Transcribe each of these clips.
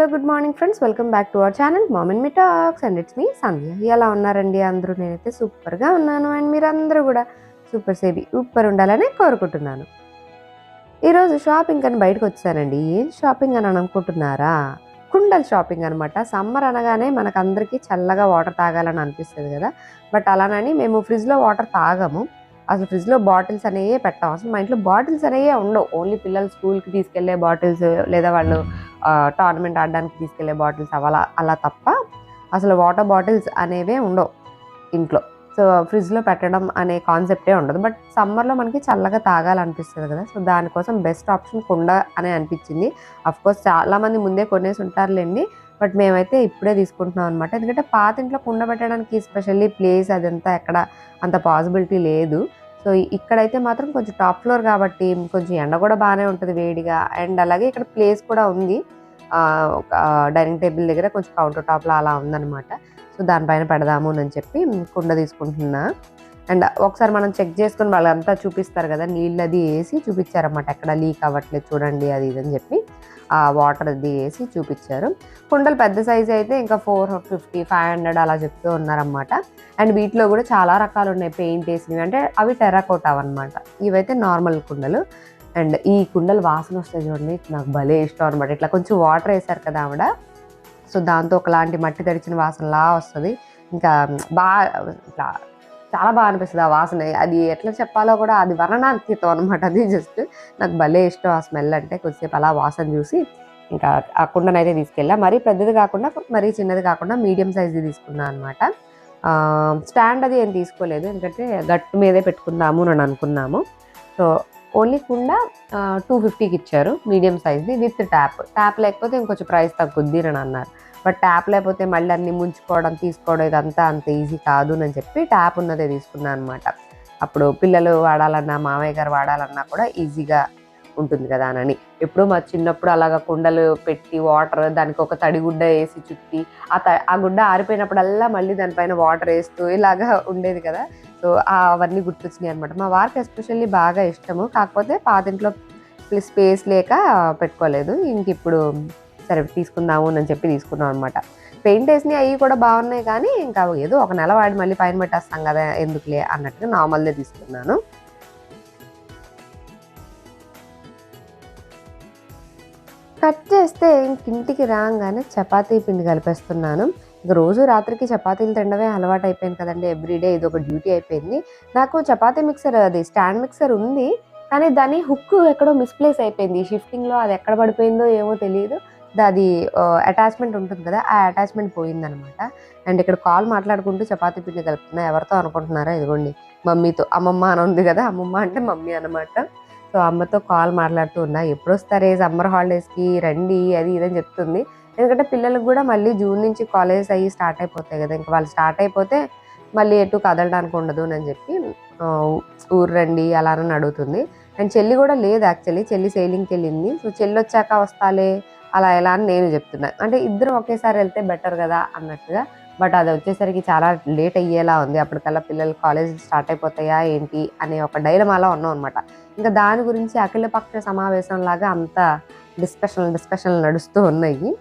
Hello good morning friends, welcome back to our channel mom and me talks and it's me Sandhya. ఎలా ఉన్నారండి అందరూ? నేనైతే సూపర్గా ఉన్నాను అండ్ మీరందరూ కూడా సూపర్ ఉండాలని కోరుకుంటున్నాను. ఈరోజు షాపింగ్ అని బయటకు వచ్చానండి. ఏం షాపింగ్ అని అనుకుంటున్నారా? కుండల షాపింగ్ అనమాట. సమ్మర్ అనగానే మనకందరికీ చల్లగా వాటర్ తాగాలని అనిపిస్తుంది కదా. బట్ అలానని మేము ఫ్రిడ్జ్లో వాటర్ తాగము. అసలు ఫ్రిడ్జ్లో బాటిల్స్ అనేవి పెట్టాం. అసలు మా ఇంట్లో బాటిల్స్ అనేవి ఉండవు. ఓన్లీ పిల్లలు స్కూల్కి తీసుకెళ్లే బాటిల్స్, లేదా వాళ్ళు టోర్నమెంట్ ఆడడానికి తీసుకెళ్లే బాటిల్స్ అలా తప్ప అసలు వాటర్ బాటిల్స్ అనేవే ఉండవు ఇంట్లో. సో ఫ్రిడ్జ్లో పెట్టడం అనే కాన్సెప్టే ఉండదు. బట్ సమ్మర్లో మనకి చల్లగా తాగాలనిపిస్తుంది కదా. సో దానికోసం బెస్ట్ ఆప్షన్ కుండ అని అనిపించింది. అఫ్కోర్స్ చాలామంది ముందే కొనేసి ఉంటారులేండి. బట్ మేమైతే ఇప్పుడే తీసుకుంటున్నాం అనమాట. ఎందుకంటే పాత ఇంట్లో కుండ పెట్టడానికి స్పెషల్లీ ప్లేస్ అదంతా ఎక్కడ అంత పాసిబిలిటీ లేదు. సో ఇక్కడైతే మాత్రం కొంచెం టాప్ ఫ్లోర్ కాబట్టి కొంచెం ఎండ కూడా బాగానే ఉంటుంది వేడిగా. అండ్ అలాగే ఇక్కడ ప్లేస్ కూడా ఉంది. ఒక డైనింగ్ టేబుల్ దగ్గర కొంచెం కౌంటర్ టాప్లో అలా ఉందన్నమాట. సో దానిపైన పెడదాము అని చెప్పి కుండ తీసుకుంటున్నా. అండ్ ఒకసారి మనం చెక్ చేసుకుని వాళ్ళంతా చూపిస్తారు కదా, నీళ్ళు అది వేసి చూపించారన్నమాట. ఎక్కడ లీక్ అవ్వట్లేదు చూడండి అది ఇది అని చెప్పి ఆ వాటర్ అది వేసి చూపించారు. కుండలు పెద్ద సైజు అయితే ఇంకా 450, 500 అలా చెప్తూ ఉన్నారన్నమాట. అండ్ వీటిలో కూడా చాలా రకాలు ఉన్నాయి పెయింట్ వేసినవి. అంటే అవి టెర్రకోటా అనమాట. ఇవైతే నార్మల్ కుండలు. అండ్ ఈ కుండలు వాసన వస్తాయి చూడండి, నాకు భలే ఇష్టం అనమాట. ఇట్లా కొంచెం వాటర్ వేసారు కదా ఆవిడ, సో దాంతో ఒకలాంటి మట్టి తడిచిన వాసనలా వస్తుంది. ఇంకా బాగా ఇట్లా చాలా బాగా అనిపిస్తుంది ఆ వాసన. అది ఎట్లా చెప్పాలో కూడా అది వర్ణనాతీతం అనమాట. అది జస్ట్ నాకు భలే ఇష్టం ఆ స్మెల్ అంటే. కొద్దిసేపు అలా వాసన చూసి ఇంకా ఆ కుండనైతే తీసుకెళ్ళా. మరీ పెద్దది కాకుండా మరీ చిన్నది కాకుండా మీడియం సైజ్ది తీసుకున్నాను అనమాట. స్టాండ్ అది ఏం తీసుకోలేదు, ఎందుకంటే గట్టు మీదే పెట్టుకుందాము అని అనుకున్నాము. సో ఓన్లీ కుండ 250కి ఇచ్చారు మీడియం సైజ్ది విత్ ట్యాప్ లేకపోతే ఇంకొంచెం ప్రైస్ తగ్గుద్ది అని అన్నారు. బట్ ట్యాప్ లేకపోతే మళ్ళీ అన్ని ముంచుకోవడం తీసుకోవడం ఇదంతా అంత ఈజీ కాదు అని చెప్పి ట్యాప్ ఉన్నదే తీసుకున్నాను అనమాట. అప్పుడు పిల్లలు వాడాలన్నా మామయ్య గారు వాడాలన్నా కూడా ఈజీగా ఉంటుంది కదా అని. ఎప్పుడు మా చిన్నప్పుడు అలాగా కుండలు పెట్టి వాటర్ దానికి ఒక తడిగుడ్డ వేసి చుట్టి ఆ గుడ్డ ఆరిపోయినప్పుడల్లా మళ్ళీ దానిపైన వాటర్ వేస్తూ ఇలాగా ఉండేది కదా. సో అవన్నీ గుర్తొచ్చినాయి అనమాట. మా వారికి ఎస్పెషల్లీ బాగా ఇష్టము. కాకపోతే పాతింట్లో స్పేస్ లేక పెట్టుకోలేదు. ఇంక ఇప్పుడు సరే తీసుకుందాము అని చెప్పి తీసుకున్నాం అనమాట. పెయింట్ వేసినవి అవి కూడా బాగున్నాయి, కానీ ఇంకా ఏదో ఒక నెల వాడి మళ్ళీ పైన పెట్టేస్తాం కదా ఎందుకులే అన్నట్టుగా నార్మల్దే తీసుకున్నాను. కట్ చేస్తే ఇంటికి రాగానే చపాతీ పిండి కలిపేస్తున్నాను. ఇక రోజు రాత్రికి చపాతీలు తినడమే అలవాటు అయిపోయింది కదండి. ఎవ్రీడే ఇది ఒక డ్యూటీ అయిపోయింది నాకు. చపాతీ మిక్సర్, అది స్టాండ్ మిక్సర్ ఉంది, కానీ దాని హుక్ ఎక్కడో మిస్ప్లేస్ అయిపోయింది. షిఫ్టింగ్లో అది ఎక్కడ పడిపోయిందో ఏమో తెలియదు. అది అటాచ్మెంట్ ఉంటుంది కదా, ఆ అటాచ్మెంట్ పోయిందనమాట. అండ్ ఇక్కడ కాల్ మాట్లాడుకుంటూ చపాతీ పిండి కలుపుతున్నా. ఎవరితో అనుకుంటున్నారా? ఇదిగోండి మమ్మీతో. అమ్మమ్మ అని ఉంది కదా, అమ్మమ్మ అంటే మమ్మీ అనమాట. సో అమ్మతో కాల్ మాట్లాడుతూ ఉన్నా. ఎప్పుడు వస్తారే సమ్మర్ హాలిడేస్కి రండి అది ఇదని చెప్తుంది. ఎందుకంటే పిల్లలకు కూడా మళ్ళీ జూన్ నుంచి కాలేజెస్ అయ్యి స్టార్ట్ అయిపోతాయి కదా. ఇంకా వాళ్ళు స్టార్ట్ అయిపోతే మళ్ళీ ఎటు కదలడానికి ఉండదు అని చెప్పి ఊరు రండి అలా అని అడుగుతుంది. అండ్ చెల్లి కూడా లేదు యాక్చువల్లీ, చెల్లి సెయిలింగ్కి వెళ్ళింది. సో చెల్లి వచ్చాక వస్తాలే అలా ఎలా అని నేను చెప్తున్నా. అంటే ఇద్దరం ఒకేసారి వెళ్తే బెటర్ కదా అన్నట్టుగా. బట్ అది వచ్చేసరికి చాలా లేట్ అయ్యేలా ఉంది. అప్పటికల్లా పిల్లలు కాలేజ్ స్టార్ట్ అయిపోతాయా ఏంటి అనే ఒక డైలమాలో ఉన్నాం అనమాట. ఇంకా దాని గురించి అఖిలపక్ష సమావేశం లాగా అంత డిస్కషన్లు నడుస్తూ ఉన్నాయి.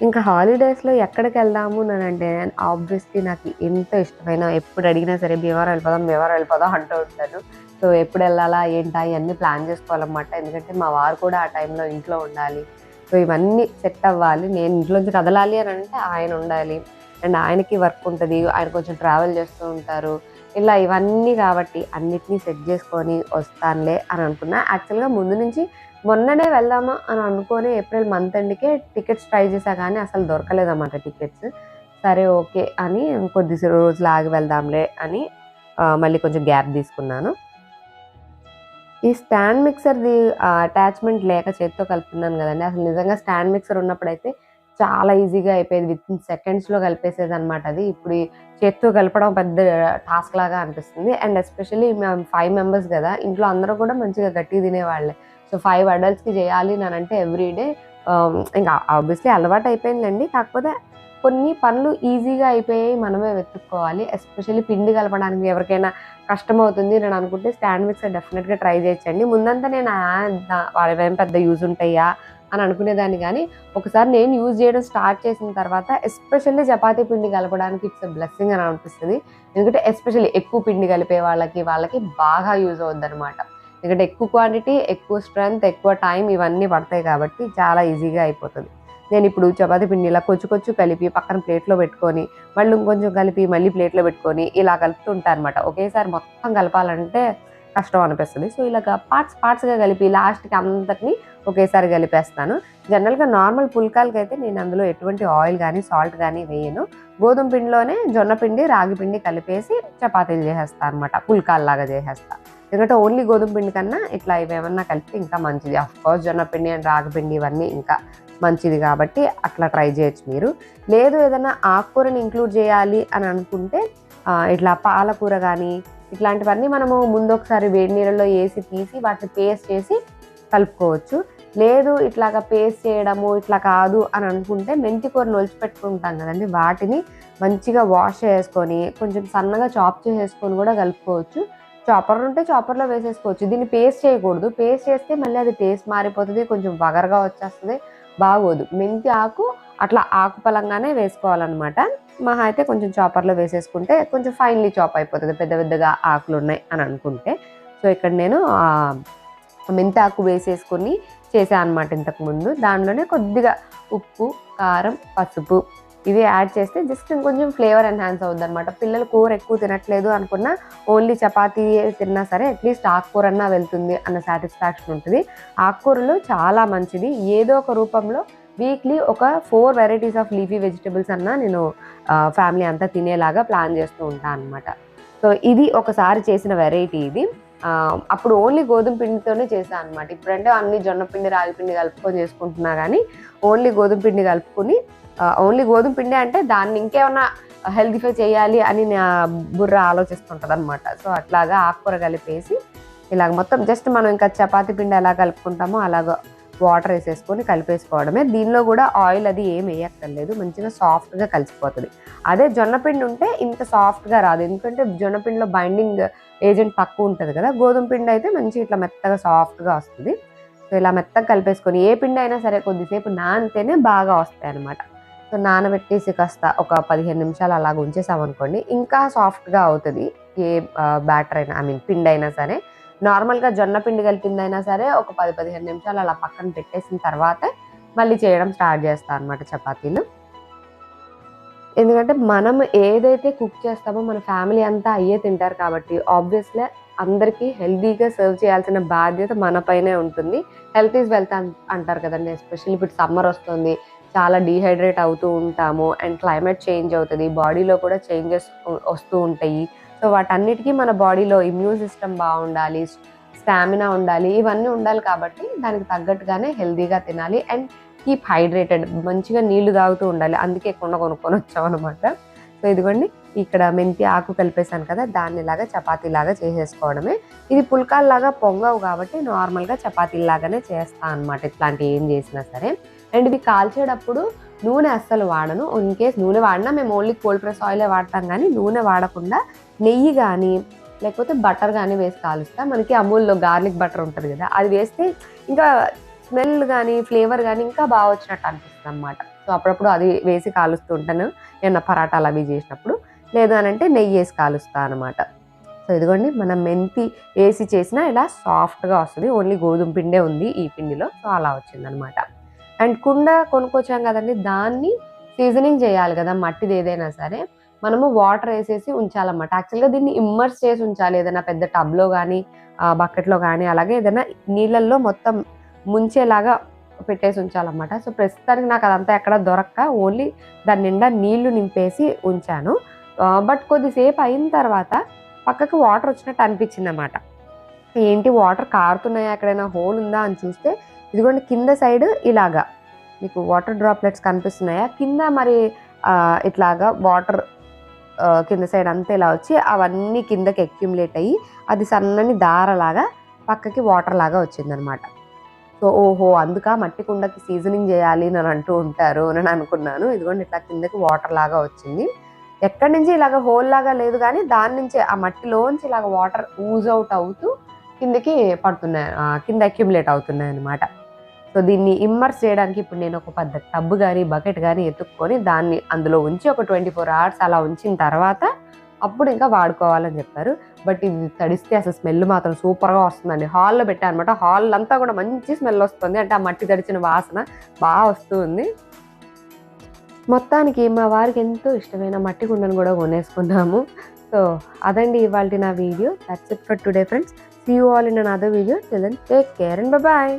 ఇంకా హాలిడేస్లో ఎక్కడికి వెళ్దాము అని అంటే ఆబ్వియస్లీ నాకు ఎంతో ఇష్టమైన, ఎప్పుడు అడిగినా సరే భీమవరం వెళ్ళిపోదాం అంటూ ఉంటాను. సో ఎప్పుడు వెళ్ళాలా ఏంటా ఇవన్నీ ప్లాన్ చేసుకోవాలన్నమాట. ఎందుకంటే మా వారు కూడా ఆ టైంలో ఇంట్లో ఉండాలి. సో ఇవన్నీ సెట్ అవ్వాలి. నేను ఇంట్లోంచి కదలాలి అని అంటే ఆయన ఉండాలి. అండ్ ఆయనకి వర్క్ ఉంటుంది, ఆయన కొంచెం ట్రావెల్ చేస్తూ ఉంటారు. ఇలా ఇవన్నీ కాబట్టి అన్నిటినీ సెట్ చేసుకొని వస్తానులే అని అనుకున్నా. యాక్చువల్గా ముందు నుంచి మొన్ననే వెళ్దామా అని అనుకొని ఏప్రిల్ మంత్ ఎండ్కే టికెట్స్ ట్రై చేశా, కానీ అసలు దొరకలేదన్నమాట టికెట్స్. సరే ఓకే అని కొద్ది రోజులు ఆగి వెళ్దాంలే అని మళ్ళీ కొంచెం గ్యాప్ తీసుకున్నాను. ఈ స్టాండ్ మిక్సర్ది అటాచ్మెంట్ లేక చేత్తో కలుపుతున్నాను కదండి. అసలు నిజంగా స్టాండ్ మిక్సర్ ఉన్నప్పుడైతే చాలా ఈజీగా అయిపోయేది. వితిన్ సెకండ్స్లో కలిపేసేది అనమాట. అది ఇప్పుడు చేత్తో కలపడం పెద్ద టాస్క్ లాగా అనిపిస్తుంది. అండ్ ఎస్పెషల్లీ మేము 5 మెంబర్స్ కదా, ఇంట్లో అందరూ కూడా మంచిగా గట్టిగా తినేవాళ్ళే. సో 5 అడల్ట్స్కి చేయాలి అంటే ఎవ్రీడే ఇంకా ఆబ్వియస్లీ అలవాటు అయిపోయిందండి. కాకపోతే కొన్ని పనులు ఈజీగా అయిపోయాయి, మనమే వెతుక్కోవాలి. ఎస్పెషల్లీ పిండి కలపడానికి ఎవరికైనా కష్టమవుతుంది నేను అనుకుంటే స్టాండ్ మిక్సర్ డెఫినెట్గా ట్రై చేయొచ్చండి. ముందంతా నేను అవేం పెద్ద యూజ్ ఉంటాయా అని అనుకునేదాన్ని. కానీ ఒకసారి నేను యూజ్ చేయడం స్టార్ట్ చేసిన తర్వాత ఎస్పెషల్లీ చపాతీ పిండి కలపడానికి ఇట్స్ ఎ బ్లెస్సింగ్ అని అనిపిస్తుంది. ఎందుకంటే ఎస్పెషల్లీ ఎక్కువ పిండి కలిపే వాళ్ళకి బాగా యూజ్ అవుద్దనమాట. ఎందుకంటే ఎక్కువ క్వాంటిటీ, ఎక్కువ స్ట్రెంత్, ఎక్కువ టైం ఇవన్నీ పడతాయి కాబట్టి చాలా ఈజీగా అయిపోతుంది. నేను ఇప్పుడు చపాతీ పిండి ఇలా కొంచెం కలిపి పక్కన ప్లేట్‌లో పెట్టుకొని, మళ్ళీ ఇంకొంచెం కలిపి మళ్ళీ ప్లేట్‌లో పెట్టుకొని ఇలా కలుపుతుంటా అనమాట. ఒకేసారి మొత్తం కలపాలంటే కష్టం అనిపిస్తది. సో, ఇలాగ పార్ట్స్‌గా కలిపి లాస్ట్‌కి అంతటిని ఒకేసారి కలిపేస్తాను. జనరల్‌గా నార్మల్ పుల్కాలకైతే నేను అందులో ఎటువంటి ఆయిల్ గానీ, సాల్ట్ గానీ వేయను. గోధుమ పిండిలోనే జొన్న పిండి, రాగి పిండి కలిపేసి చపాతీలు చేసేస్తా అనమాట. పుల్కాల్లాగా చేసేస్తా. ఎందుకంటే ఓన్లీ గోధుమ పిండి కన్నా ఇట్లా ఇవేమన్నా కలిపితే ఇంకా మంచిది. ఆఫ్‌కోర్స్ జొన్న పిండి అండ్ రాగి పిండి ఇవన్నీ ఇంకా మంచిది కాబట్టి అట్లా ట్రై చేయొచ్చు మీరు. లేదు ఏదైనా ఆకుకూరని ఇంక్లూడ్ చేయాలి అని అనుకుంటే ఇట్లా పాలకూర గానీ, ఇట్లాంటివన్నీ మనము ముందొకసారి వేడి నీళ్ళలో ఏసి తీసి వాటిని పేస్ట్ చేసి కలుపుకోవచ్చు. లేదు ఇట్లాగా పేస్ట్ చేయడము ఇట్లా కాదు అని అనుకుంటే మెంతి కూరని ఒలిచిపెట్టుకుంటాం కదండీ! వాటిని మంచిగా వాష్ చేసుకొని, కొంచెం సన్నగా చాప్ చేసేసుకొని కూడా కలుపుకోవచ్చు. చాపర్ ఉంటే చాపర్‌లో వేసేసుకోవచ్చు. దీన్ని పేస్ట్ చేయకూడదు. పేస్ట్ చేస్తే మళ్ళీ అది టేస్ట్ మారిపోతది. కొంచెం వగరుగా వచ్చేస్తది. బాగోదు. మెంతి ఆకు అట్లా ఆకు పలంగానే వేసుకోవాలనమాట. మహా అయితే కొంచెం చాపర్‌లో వేసేసుకుంటే కొంచెం ఫైన్‌లీ చాప్ అయిపోతది. పెద్ద పెద్దగా ఆకులున్నాయి అని అనుకుంటే. సో, ఇక్కడ నేను మెంతాకు వేసేసుకొని చేశా అనమాట ఇంతకుముందు. దానిలోనే కొద్దిగా ఉప్పు, కారం, పసుపు ఇవి యాడ్ చేస్తే జస్ట్ ఇంకొంచెం ఫ్లేవర్ ఎన్హాన్స్ అవుద్దనమాట. పిల్లలు కూర ఎక్కువ తినట్లేదు అనుకున్నా ఓన్లీ చపాతీ తిన్నా సరే అట్‌లీస్ట్ ఆకుకూరన్నా వెళ్తుంది అన్న సాటిస్ఫాక్షన్ ఉంటది. ఆకుకూరలు చాలా మంచిది. ఏదో ఒక రూపంలో వీక్లీ ఒక 4 వెరైటీస్ ఆఫ్ లీఫీ వెజిటబుల్స్ అన్నా నేను ఫ్యామిలీ అంతా తినేలాగా ప్లాన్ చేస్తూ ఉంటా అనమాట. సో, ఇది ఒకసారి చేసిన వెరైటీ ఇది. అప్పుడు ఓన్లీ గోధుమ పిండితోనే చేశా అనమాట. ఇప్పుడంటే అన్ని జొన్న పిండి, రాగి పిండి కలుపుకొని చేసుకుంటున్నా గానీ ఓన్లీ గోధుమ పిండి కలుపుకొని ఓన్లీ గోధుమ పిండే అంటే దాన్ని ఇంకేమన్నా హెల్తీఫై చేయాలి అని నా బుర్ర ఆలోచిస్తుంటదనమాట. సో, అట్లాగా ఆకుకూర కలిపేసి ఇలాగ మొత్తం జస్ట్ మనం ఇంకా చపాతీ పిండి ఎలా కలుపుకుంటామో అలాగా వాటర్ ఏసేసుకొని కలిపేసుకోవడమే. దీనిలో కూడా ఆయిల్ అది ఏమి ఎయక్కర్లేదు. మంచిగా సాఫ్ట్‌గా కలిసిపోతది. అదే జొన్న పిండి ఉంటే ఇంత సాఫ్ట్‌గా రాదు. ఎందుకంటే జొన్న పిండిలో బైండింగ్ ఏజెంట్ తక్కువ ఉంటది కదా! గోధుమ పిండి అయితే మంచిగా ఇట్లా మెత్తగా సాఫ్ట్‌గా వస్తది. సో, ఇలా మెత్తగా కలిపేసుకొని ఏ పిండి అయినా సరే కొద్దిసేపు నానితేనే బాగా వస్తాయన్నమాట. సో, నానబెట్టేసి కాస్త ఒక 15 నిమిషాలు అలాగ ఉంచేసామనుకోండి ఇంకా సాఫ్ట్‌గా అవుతది. ఏ బ్యాటర్ అయినా పిండైనా సరే. నార్మల్‌గా జొన్న పిండి కలిపిందైనా సరే ఒక 15 నిమిషాలు అలా పక్కన పెట్టేసిన తర్వాతే మళ్ళీ చేయడం స్టార్ట్ చేస్తా అనమాట చపాతీలు. ఎందుకంటే మనం ఏదైతే కుక్ చేస్తామో మన ఫ్యామిలీ అంతా అయ్యే తింటారు కాబట్టి ఆబ్వియస్‌లీ అందరికీ హెల్తీగా సర్వ్ చేయాల్సిన బాధ్యత మన పైనే ఉంటుంది. హెల్త్ ఈజ్ వెల్త్ అంటారు కదండీ! ఎస్పెషల్లీ ఇప్పుడు సమ్మర్ వస్తుంది. చాలా డీహైడ్రేట్ అవుతూ ఉంటాము. అండ్ క్లైమేట్ చేంజ్ అవుతది. బాడీలో కూడా చేంజెస్ వస్తూ ఉంటాయి. సో, వాటన్నిటికి మన బాడీలో ఇమ్యూన్ సిస్టమ్ బావుండాలి. స్టామినా ఉండాలి. ఇవన్నీ ఉండాలి కాబట్టి దానికి తగ్గట్టుగానే హెల్తీగా తినాలి. And keep hydrated. మంచిగా నీళ్లు తాగుతూ ఉండాలి. అందుకే కుండ కొనుక్కొని వచ్చామనమాట. సో, ఇదిగోండి ఇక్కడ మెంతి ఆకు కలిపేసాను కదా! దాన్ని ఇలాగా చపాతీలాగా చేసేసుకోవడమే. ఇది పుల్కాల్లాగా పొంగవు కాబట్టి నార్మల్‌గా చపాతీల్లాగానే చేస్తా అనమాట. ఇట్లాంటివి ఏం చేసినా సరే. అండ్ ఇవి కాల్చేటప్పుడు నూనె అస్సలు వాడను. ఇన్ కేస్ నూనె వాడినా మేము ఓన్లీ కోల్డ్ ప్రెస్ ఆయిలే వాడతాం గానీ నూనె వాడకుండా నెయ్యి గానీ, లేకపోతే బటర్ గానీ వేసి కాలుస్తా. మనకి అమూల్‌లో గార్లిక్ బటర్ ఉంటది గదా! అది వేస్తే ఇంకా స్మెల్ గానీ, ఫ్లేవర్ గానీ ఇంకా బాగా వచ్చినట్టు అనిపిస్తదనమాట. సో, అప్పుడప్పుడు అది వేసి కాలుస్తూ ఉంటాను. ఏమన్నా పరాటాలు అవి చేసినప్పుడు. లేదు అనంటే నెయ్యేసి కాలుస్తా అనమాట. సో, ఇదిగోండి మనం మెంతి ఏసి చేసినా ఇలా సాఫ్ట్‌గా వస్తది. ఓన్లీ గోధుమ పిండే ఉంది ఈ పిండిలో. సో, అలా వచ్చిందనమాట. అండ్ కుండ కొనుక్కొచ్చాం కదండీ! దాన్ని సీజనింగ్ చేయాలి గదా! మట్టిదేదైనా సరే. మనము వాటర్ ఏసేసి ఉంచాలన్నమాట. యాక్చువల్‌గా దీన్ని ఇమ్మర్స్ చేసి ఉంచాలి. ఏదైనా పెద్ద టబ్‌లో గానీ, బకెట్‌లో గానీ, అలాగే ఏదైనా నీళ్ళల్లో మొత్తం ముంచేలాగా పెట్టేసి ఉంచాలన్నమాట. సో, ప్రస్తుతానికి నాకు అదంతా ఎక్కడ దొరక్క ఓన్లీ దాని నిండా నీళ్లు నింపేసి ఉంచాను. బట్ కొద్దిసేపు అయిన తర్వాత పక్కకి వాటర్ వచ్చినట్టు అనిపించిందన్నమాట. ఏంటి వాటర్ కారుతున్నాయా? ఎక్కడైనా హోల్ ఉందా? అని చూస్తే ఇదిగోండి కింద సైడ్ ఇలాగా మీకు వాటర్ డ్రాప్లెట్స్ కనిపిస్తున్నాయా? కింద మరి ఇట్లాగా వాటర్ కింద సైడ్ అంతా ఇలా వచ్చి అవన్నీ కిందకి అక్యుములేట్ అయ్యి అది సన్నని దారలాగా పక్కకి వాటర్ లాగా వచ్చిందనమాట. సో, ఓహో! అందుకా మట్టి కుండకి సీజనింగ్ చేయాలి అని అంటూ ఉంటారు అని అనుకున్నాను. ఇదిగోండి ఇట్లా కిందకి వాటర్ లాగా వచ్చింది. ఎక్కడి నుంచి ఇలాగ హోల్ లాగా లేదు గానీ దాని నుంచే ఆ మట్టిలోంచి ఇలాగ వాటర్ ఊజ్ ఔట్ అవుతూ కిందకి పడుతున్నాయి. కింద అక్యుములేట్ అవుతున్నాయన్నమాట. సో, సో దీన్ని ఇమ్మర్స్ చేయడానికి ఇప్పుడు నేను ఒక పెద్ద టబ్ కానీ బకెట్ కానీ ఎత్తుక్కొని దాన్ని అందులో ఉంచి ఒక 24 hours అలా ఉంచిన తర్వాత అప్పుడు ఇంకా వాడుకోవాలని చెప్పారు. బట్ ఇది తడిస్తే అసలు స్మెల్ మాత్రం సూపర్గా వస్తుందండి. హాల్లో పెట్టాను అనమాట. హాల్ అంతా కూడా మంచి స్మెల్ వస్తుంది. అంటే ఆ మట్టి తడిచిన వాసన బాగా వస్తుంది. మొత్తానికి మా వారికి ఎంతో ఇష్టమైన మట్టి కుండను కూడా కొనేసుకున్నాము. సో అదండి ఇవాళ నా video. That's it for today friends. See you all in another video. Till then take care and bye bye.